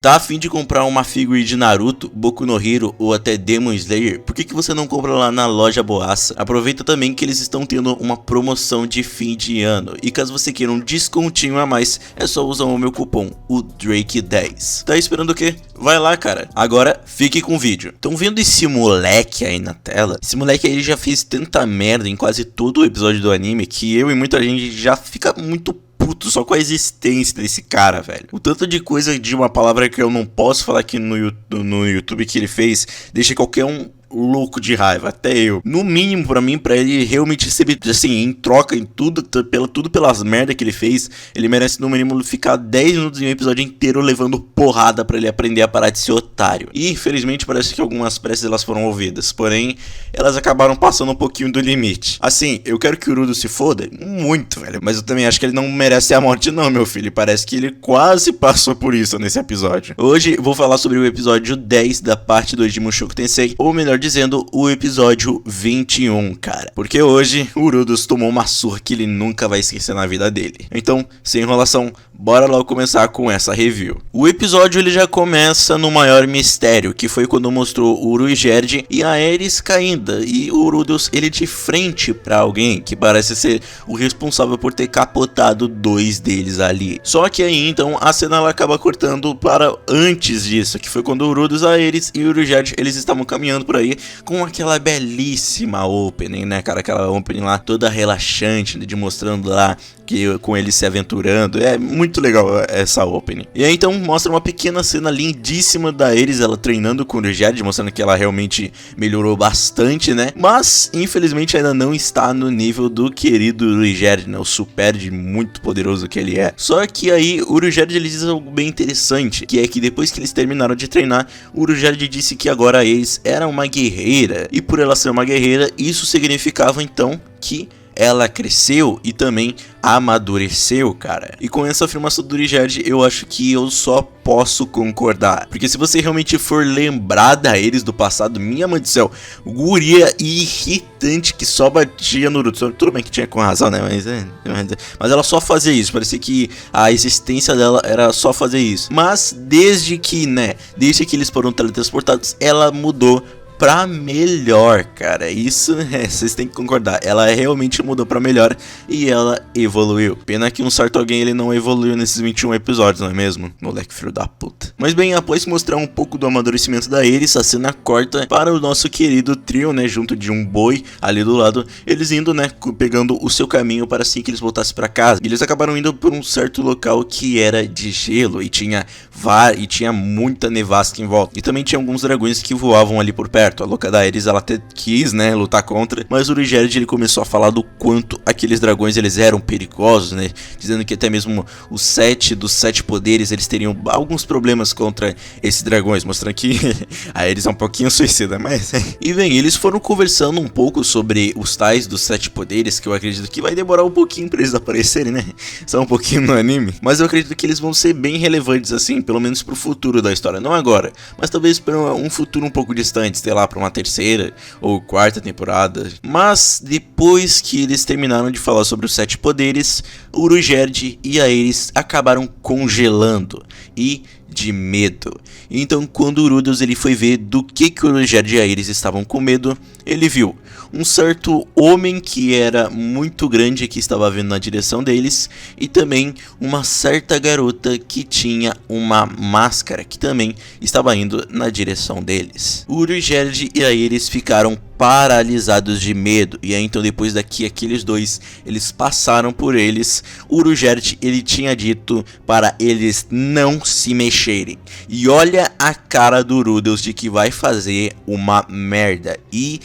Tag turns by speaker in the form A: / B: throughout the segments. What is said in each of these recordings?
A: Tá a fim de comprar uma figure de Naruto, Boku no Hero ou até Demon Slayer? Por que você não compra lá na loja Boassa? Aproveita também que eles estão tendo uma promoção de fim de ano. E caso você queira um descontinho a mais, é só usar o meu cupom, o Drake10. Tá esperando o quê? Vai lá, cara. Agora, fique com o vídeo. Tão vendo esse moleque aí na tela? Esse moleque aí ele já fez tanta merda em quase todo o episódio do anime que eu e muita gente já fica muito puto só com a existência desse cara, velho. O tanto de coisa de uma palavra que eu não posso falar aqui no YouTube que ele fez deixa qualquer um louco de raiva, até eu. No mínimo, pra ele realmente receber, assim, em troca, em tudo pelas merda que ele fez, ele merece no mínimo ficar 10 minutos em um episódio inteiro levando porrada pra ele aprender a parar de ser otário. E infelizmente parece que algumas preces elas foram ouvidas, porém elas acabaram passando um pouquinho do limite. Assim, eu quero que o Urudo se foda muito, velho, mas eu também acho que ele não merece a morte não, meu filho. Parece que ele quase passou por isso nesse episódio. Hoje vou falar sobre o episódio 10 da parte 2 de Mushoku Tensei, ou melhor dizendo, o episódio 21, cara. Porque hoje o Urudos tomou uma surra que ele nunca vai esquecer na vida dele. Então, sem enrolação, bora logo começar com essa review. O episódio ele já começa no maior mistério, que foi quando mostrou o Urugerd e a Ares caindo. E o Urudos, ele de frente pra alguém que parece ser o responsável por ter capotado dois deles ali. Só que aí, então, a cena ela acaba cortando para antes disso, que foi quando o Urudos, a Ares e o Urugerd, eles estavam caminhando por aí com aquela belíssima opening, né, cara? Aquela opening lá toda relaxante, de mostrando lá que com ele se aventurando. É muito legal essa opening. E aí então mostra uma pequena cena lindíssima da Ares, ela treinando com o Urugerd, mostrando que ela realmente melhorou bastante, né? Mas infelizmente ainda não está no nível do querido Urugerd, né? O super muito poderoso que ele é. Só que aí o Urugerd ele diz algo bem interessante, que é que depois que eles terminaram de treinar, o Urugerd disse que agora a Ares era uma guerreira, e por ela ser uma guerreira, isso significava então que ela cresceu e também amadureceu, cara. E com essa afirmação do Urugerd, eu acho que eu só posso concordar. Porque se você realmente for lembrar da Ares do passado, minha mãe do céu, guria irritante que só batia no Naruto. Tudo bem que tinha com razão, né? Mas ela só fazia isso. Parecia que a existência dela era só fazer isso. Mas desde que eles foram teletransportados, ela mudou pra melhor, cara. Isso, vocês têm que concordar. Ela realmente mudou pra melhor e ela evoluiu. Pena que um certo alguém ele não evoluiu nesses 21 episódios, não é mesmo? Moleque filho da puta. Mas bem, após mostrar um pouco do amadurecimento da Ares, a cena corta para o nosso querido trio, né? Junto de um boi ali do lado. Eles indo, né? Pegando o seu caminho para assim que eles voltassem pra casa. E eles acabaram indo por um certo local que era de gelo e tinha muita nevasca em volta. E também tinha alguns dragões que voavam ali por perto. A louca da Ares, ela até quis, né, lutar contra, mas o Urugerd, ele começou a falar do quanto aqueles dragões, eles eram perigosos, né, dizendo que até mesmo os 7 dos 7 poderes, eles teriam alguns problemas contra esses dragões, mostrando que a Ares é um pouquinho suicida, mas... E bem, eles foram conversando um pouco sobre os tais dos 7 poderes, que eu acredito que vai demorar um pouquinho pra eles aparecerem, né, só um pouquinho no anime, mas eu acredito que eles vão ser bem relevantes, assim, pelo menos pro futuro da história, não agora, mas talvez para um futuro um pouco distante, sei lá, para uma terceira ou quarta temporada. Mas depois que eles terminaram de falar sobre os 7 poderes, o Urugerd e a Ares acabaram congelando e de medo. Então quando o Urudos ele foi ver do que o Urugerd e a Ares estavam com medo, ele viu um certo homem que era muito grande que estava vindo na direção deles e também uma certa garota que tinha uma máscara que também estava indo na direção deles. O Urugerd e a Ares ficaram paralisados de medo, e aí então depois daqui aqueles dois, eles passaram por eles. O Urugerd ele tinha dito para eles não se mexerem, e olha a cara do Urudos de que vai fazer uma merda, e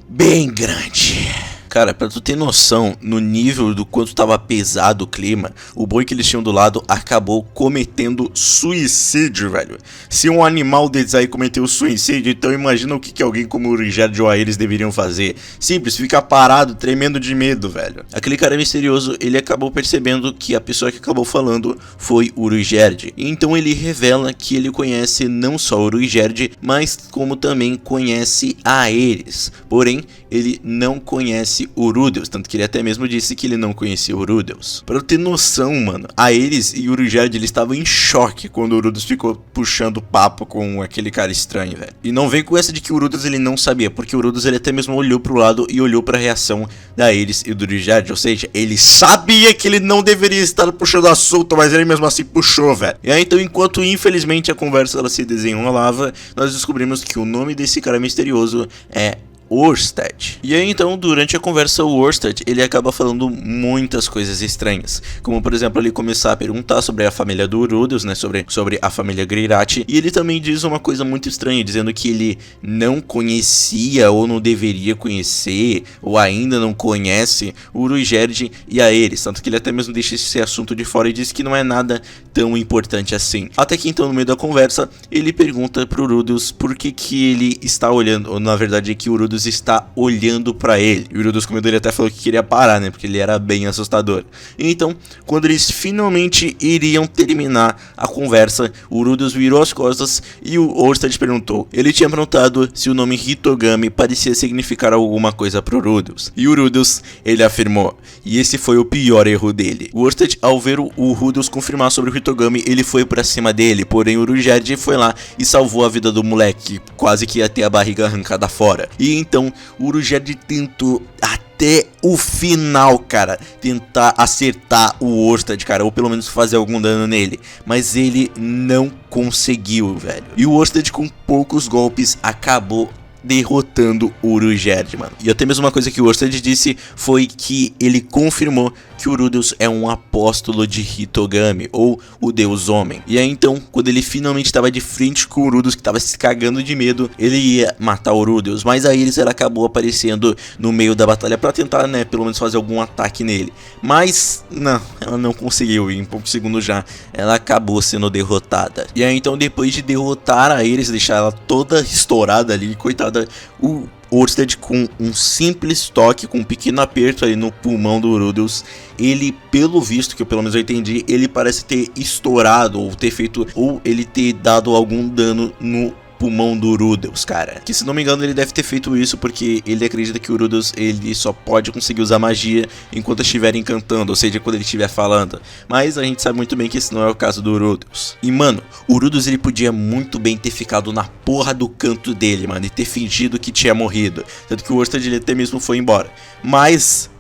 A: bem grande. Cara, pra tu ter noção, no nível do quanto tava pesado o clima, o boi que eles tinham do lado acabou cometendo suicídio, velho. Se um animal deles aí cometeu suicídio, então imagina o que alguém como o Urugerd ou a Ares deveriam fazer. Simples, ficar parado, tremendo de medo, velho. Aquele cara misterioso, ele acabou percebendo que a pessoa que acabou falando foi o Urugerd. Então ele revela que ele conhece não só o Urugerd, mas como também conhece a Ares. Porém, ele não conhece conhece Urudeus, tanto que ele até mesmo disse que ele não conhecia Urudeus. Pra eu ter noção, mano, a Aerys e Urujerd, eles estavam em choque quando o Urudeus ficou puxando papo com aquele cara estranho, velho. E não vem com essa de que o Urudeus ele não sabia, porque o Urudeus ele até mesmo olhou pro lado e olhou pra reação da Aerys e do Urujerd, ou seja, ele sabia que ele não deveria estar puxando assunto, mas ele mesmo assim puxou, velho. E aí então, enquanto infelizmente a conversa ela se desenrolava, nós descobrimos que o nome desse cara misterioso é Orsted. E aí então, durante a conversa, o Orsted, ele acaba falando muitas coisas estranhas, como por exemplo, ele começar a perguntar sobre a família do Urudeus, né, sobre a família Greyrati, e ele também diz uma coisa muito estranha, dizendo que ele não conhecia ou não deveria conhecer, ou ainda não conhece o Urujerd e a Aerys, tanto que ele até mesmo deixa esse assunto de fora e diz que não é nada tão importante assim. Até que então, no meio da conversa, ele pergunta pro Urudeus por que ele está olhando, ou na verdade é que o Urudeus está olhando pra ele. E o Urudeus, como ele até falou que queria parar, né, porque ele era bem assustador. E então, quando eles finalmente iriam terminar a conversa, o Urudeus virou as costas e o Orsted perguntou. Ele tinha perguntado se o nome Hitogami parecia significar alguma coisa pro Urudeus. E o Urudeus, ele afirmou. E esse foi o pior erro dele. O Orsted, ao ver o Urudeus confirmar sobre o Hitogami, ele foi pra cima dele, porém o Urujerd foi lá e salvou a vida do moleque, quase que ia ter a barriga arrancada fora. E então o Urujerd tentou até o final, cara, tentar acertar o Orsted, cara, ou pelo menos fazer algum dano nele, mas ele não conseguiu, velho. E o Orsted, com poucos golpes, acabou derrotando o Urujerd, mano. E até mesmo uma coisa que o Orsted disse foi que ele confirmou que o Urudeus é um apóstolo de Hitogami, ou o Deus Homem. E aí então, quando ele finalmente estava de frente com o Urudeus, que estava se cagando de medo, ele ia matar o Urudeus, mas a Aerys ela acabou aparecendo no meio da batalha para tentar, né, pelo menos fazer algum ataque nele. Mas não, ela não conseguiu, e em poucos segundos já ela acabou sendo derrotada. E aí então, depois de derrotar a Aerys, deixar ela toda estourada ali, coitada, o Orsted, com um simples toque, com um pequeno aperto ali no pulmão do Urudeus, ele, pelo visto, que eu pelo menos eu entendi, ele parece ter estourado, ou ter feito, ou ele ter dado algum dano no pulmão do Urudeus, cara. Que se não me engano ele deve ter feito isso porque ele acredita que o Urudeus ele só pode conseguir usar magia enquanto estiver encantando, ou seja, quando ele estiver falando. Mas a gente sabe muito bem que esse não é o caso do Urudeus. E mano, o Urudeus ele podia muito bem ter ficado na porra do canto dele, mano, e ter fingido que tinha morrido. Tanto que o Orsted ele até mesmo foi embora. Mas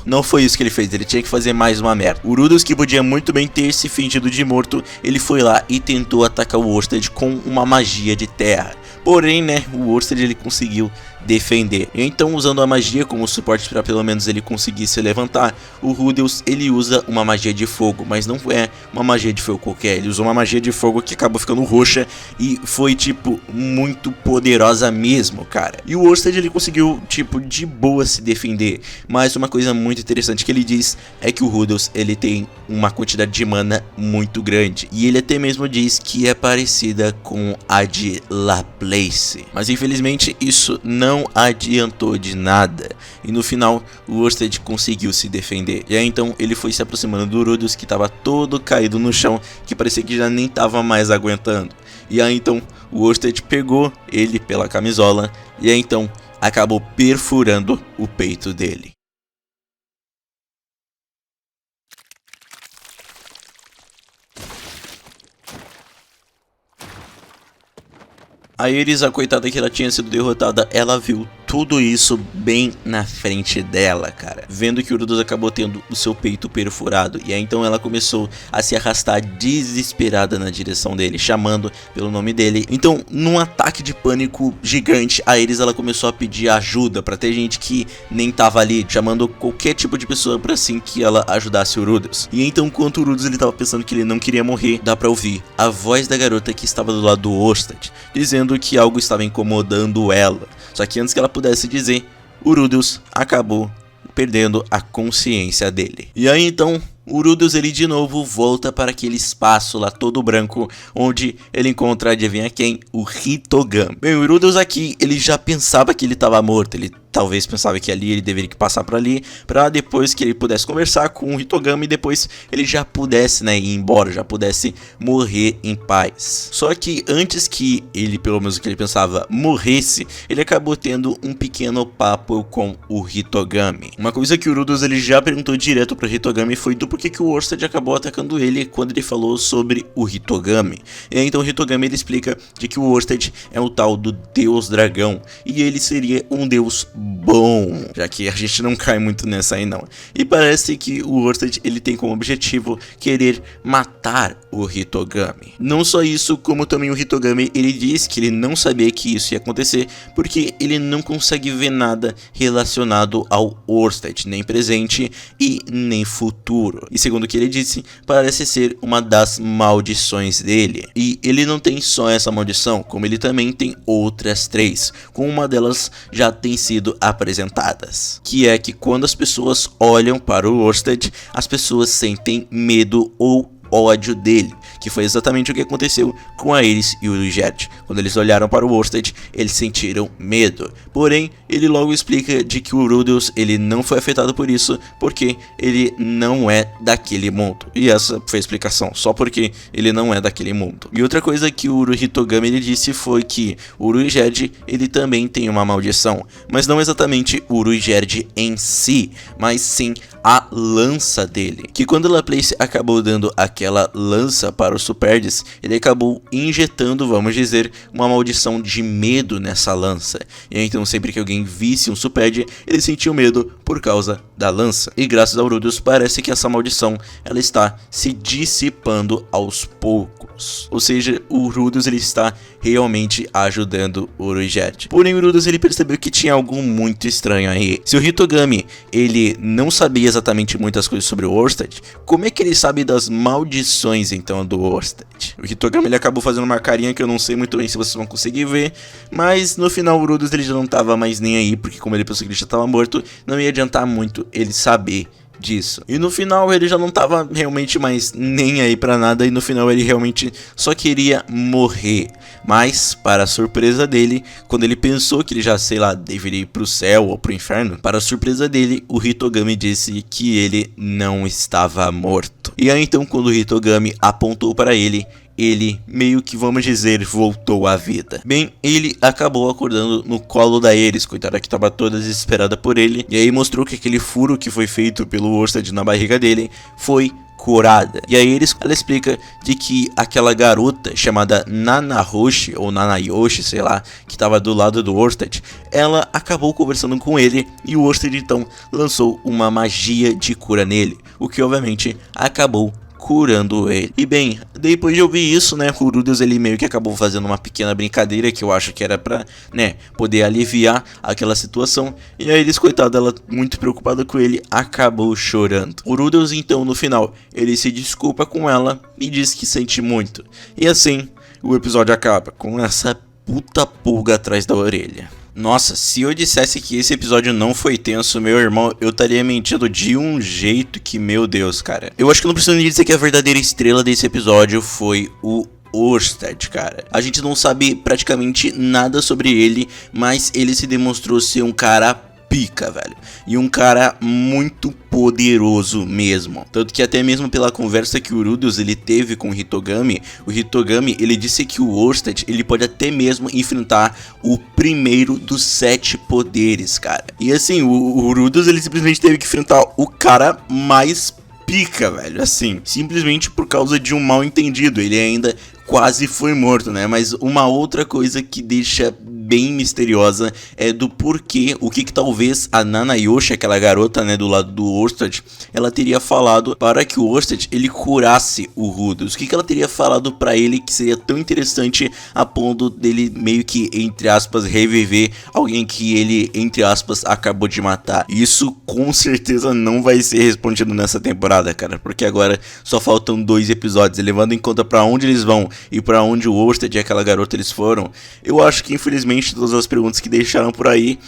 A: não foi isso que ele fez, ele tinha que fazer mais uma merda. O Urudeus, que podia muito bem ter se fingido de morto, ele foi lá e tentou atacar o Orsted com uma magia de terra. Porém, né, o Orsted ele conseguiu defender. E então, usando a magia como suporte para pelo menos ele conseguir se levantar, o Urudeus ele usa uma magia de fogo, mas não é uma magia de fogo qualquer, ele usou uma magia de fogo que acabou ficando roxa e foi tipo muito poderosa mesmo, cara. E o Orsted ele conseguiu tipo de boa se defender, mas uma coisa muito interessante que ele diz é que o Urudeus ele tem uma quantidade de mana muito grande, e ele até mesmo diz que é parecida com a de Laplace, mas infelizmente isso não adiantou de nada, e no final o Orsted conseguiu se defender. E aí então ele foi se aproximando do Urudeus, que estava todo caído no chão, que parecia que já nem estava mais aguentando. E aí então o Orsted pegou ele pela camisola e aí então acabou perfurando o peito dele. A Aerys, a coitada que ela tinha sido derrotada, ela viu tudo isso bem na frente dela, cara. Vendo que o Urudeus acabou tendo o seu peito perfurado. E aí então ela começou a se arrastar desesperada na direção dele, chamando pelo nome dele. Então, num ataque de pânico gigante, a Aerys ela começou a pedir ajuda pra ter gente que nem tava ali, chamando qualquer tipo de pessoa pra assim que ela ajudasse o Urudeus. E então, enquanto o Urudeus ele tava pensando que ele não queria morrer, dá pra ouvir a voz da garota que estava do lado do Orsted, dizendo que algo estava incomodando ela. Só que antes que ela pudesse dizer, Urudeus acabou perdendo a consciência dele. E aí então, Urudeus ele de novo volta para aquele espaço lá todo branco, onde ele encontra, adivinha quem? O Hitogami. Bem, o Urudeus aqui, ele já pensava que ele estava morto, ele talvez pensava que ali ele deveria passar por ali, pra depois que ele pudesse conversar com o Hitogami e depois ele já pudesse, né, ir embora, já pudesse morrer em paz. Só que antes que ele, pelo menos o que ele pensava, morresse, ele acabou tendo um pequeno papo com o Hitogami. Uma coisa que o Rudeus ele já perguntou direto pro Hitogami foi do porquê que o Orsted acabou atacando ele quando ele falou sobre o Hitogami. E aí, então o Hitogami ele explica de que o Orsted é o tal do Deus Dragão e ele seria um deus bom, já que a gente não cai muito nessa aí não. E parece que o Orsted ele tem como objetivo querer matar o Hitogami. Não só isso, como também o Hitogami ele diz que ele não sabia que isso ia acontecer porque ele não consegue ver nada relacionado ao Orsted, nem presente e nem futuro. E segundo o que ele disse, parece ser uma das maldições dele. E ele não tem só essa maldição, como ele também tem outras 3, com uma delas já tem sido apresentadas, que é que quando as pessoas olham para o Orsted, as pessoas sentem medo ou ódio dele, que foi exatamente o que aconteceu com a Aerith e o Urigerd. Quando eles olharam para o Orsted, eles sentiram medo. Porém, ele logo explica de que o Rudeus ele não foi afetado por isso, porque ele não é daquele mundo. E essa foi a explicação, só porque ele não é daquele mundo. E outra coisa que o Hitogami ele disse foi que o Urigerd ele também tem uma maldição, mas não exatamente o Urigerd em si, mas sim a lança dele, que quando Laplace acabou dando aquela lança para o Superdes, ele acabou injetando, vamos dizer, uma maldição de medo nessa lança. E então sempre que alguém visse um Superd, ele sentiu medo por causa da lança. E graças ao Rudeus parece que essa maldição ela está se dissipando aos poucos. Ou seja, o Rudeus ele está realmente ajudando o Urigerd. Porém o Rudeus ele percebeu que tinha algo muito estranho aí. Se o Hitogami ele não sabia exatamente muitas coisas sobre o Orsted, como é que ele sabe das maldições então do Orsted? O Hitogami ele acabou fazendo uma carinha que eu não sei muito bem se vocês vão conseguir ver, mas no final o Rudeus ele já não tava mais nem aí, porque como ele pensou que ele já tava morto, não ia adiantar muito ele saber disso. E no final ele já não tava realmente mais nem aí pra nada, e no final ele realmente só queria morrer. Mas, para a surpresa dele, quando ele pensou que ele já, sei lá, deveria ir pro céu ou pro inferno, para a surpresa dele, o Hitogami disse que ele não estava morto. E aí então quando o Hitogami apontou para ele meio que, vamos dizer, voltou à vida. Bem, ele acabou acordando no colo da Aerith, coitada que estava toda desesperada por ele, e aí mostrou que aquele furo que foi feito pelo Orsted na barriga dele foi curada. E aí ela explica de que aquela garota chamada Nanahoshi ou Nanayoshi, sei lá, que estava do lado do Orsted, ela acabou conversando com ele e o Orsted então lançou uma magia de cura nele, o que obviamente acabou curando ele. E bem, depois de ouvir isso, né, o Rudeus ele meio que acabou fazendo uma pequena brincadeira que eu acho que era pra, né, poder aliviar aquela situação. E aí eles, coitado, ela muito preocupada com ele, acabou chorando. O Rudeus então no final, ele se desculpa com ela e diz que sente muito. E assim, o episódio acaba com essa puta pulga atrás da orelha. Nossa, se eu dissesse que esse episódio não foi tenso, meu irmão, eu estaria mentindo de um jeito que, meu Deus, cara. Eu acho que não preciso nem dizer que a verdadeira estrela desse episódio foi o Orsted, cara. A gente não sabe praticamente nada sobre ele, mas ele se demonstrou ser um cara pica, velho. E um cara muito poderoso mesmo. Tanto que até mesmo pela conversa que o Rudeus ele teve com o Hitogami ele disse que o Orsted ele pode até mesmo enfrentar o primeiro dos 7 poderes, cara. E assim, o Rudeus ele simplesmente teve que enfrentar o cara mais pica, velho, assim, simplesmente por causa de um mal entendido. Ele ainda quase foi morto, né? Mas uma outra coisa que deixa bem misteriosa é do porquê, o que talvez a Nanayoshi, aquela garota, né, do lado do Orsted, ela teria falado para que o Orsted ele curasse o Rudeus. O que ela teria falado para ele que seria tão interessante a ponto dele meio que, entre aspas, reviver alguém que ele, entre aspas, acabou de matar. Isso com certeza não vai ser respondido nessa temporada, cara, porque agora só faltam 2 episódios, e levando em conta para onde eles vão e para onde o Orsted e aquela garota eles foram, eu acho que infelizmente todas as perguntas que deixaram por aí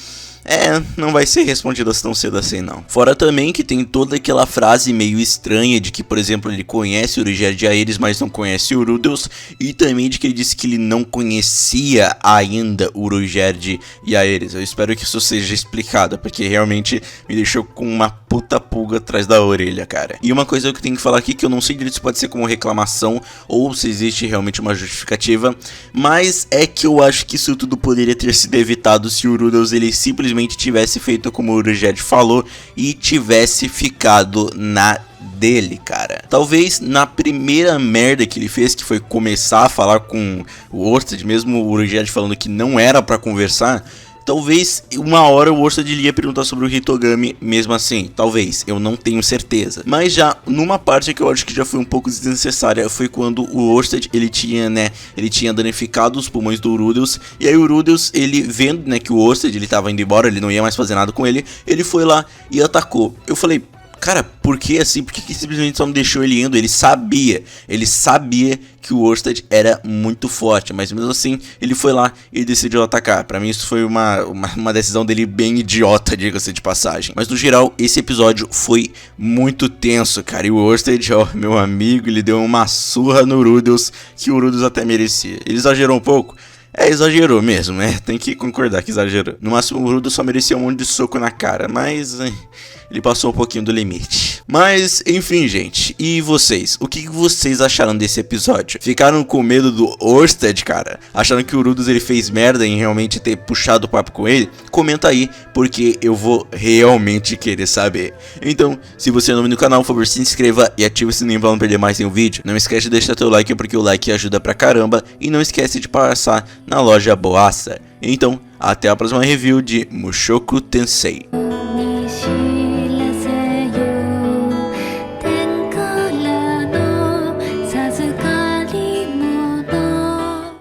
A: não vai ser respondidas tão cedo assim não. Fora também que tem toda aquela frase meio estranha de que, por exemplo, ele conhece o Urugerd e Aerys, mas não conhece o Rudels, e também de que ele disse que ele não conhecia ainda o Urugerd e Aerys. Eu espero que isso seja explicado, porque realmente me deixou com uma puta pulga atrás da orelha, cara. E uma coisa que eu tenho que falar aqui, que eu não sei direito se pode ser como reclamação ou se existe realmente uma justificativa, mas é que eu acho que isso tudo poderia ter sido evitado se o Rudels ele simplesmente tivesse feito como o Urugerd falou e tivesse ficado na dele, cara. Talvez na primeira merda que ele fez, que foi começar a falar com o Orsted, mesmo o Urugerd falando que não era pra conversar, talvez uma hora o Orsted ia perguntar sobre o Hitogami mesmo assim, talvez, eu não tenho certeza. Mas já numa parte que eu acho que já foi um pouco desnecessária, foi quando o Orsted, ele tinha danificado os pulmões do Rudels, e aí o Rudels, ele vendo, né, que o Orsted, ele tava indo embora, ele não ia mais fazer nada com ele, ele foi lá e atacou. Eu falei, cara, por que assim? Por que simplesmente só não deixou ele indo? Ele sabia que o Orsted era muito forte, mas mesmo assim ele foi lá e decidiu atacar. Pra mim isso foi uma decisão dele bem idiota, diga-se de passagem. Mas no geral, esse episódio foi muito tenso, cara. E o Orsted, ó, meu amigo, ele deu uma surra no Rudels, que o Rudels até merecia. Ele exagerou um pouco? Exagerou mesmo, né? Tem que concordar que exagerou. No máximo o Rudels só merecia um monte de soco na cara, mas ele passou um pouquinho do limite. Mas, enfim, gente. E vocês? O que vocês acharam desse episódio? Ficaram com medo do Orsted, cara? Acharam que o Rudels ele fez merda em realmente ter puxado o papo com ele? Comenta aí, porque eu vou realmente querer saber. Então, se você é novo no canal, por favor, se inscreva e ative o sininho pra não perder mais nenhum vídeo. Não esquece de deixar teu like, porque o like ajuda pra caramba. E não esquece de passar na loja Boassa. Então, até a próxima review de Mushoku Tensei.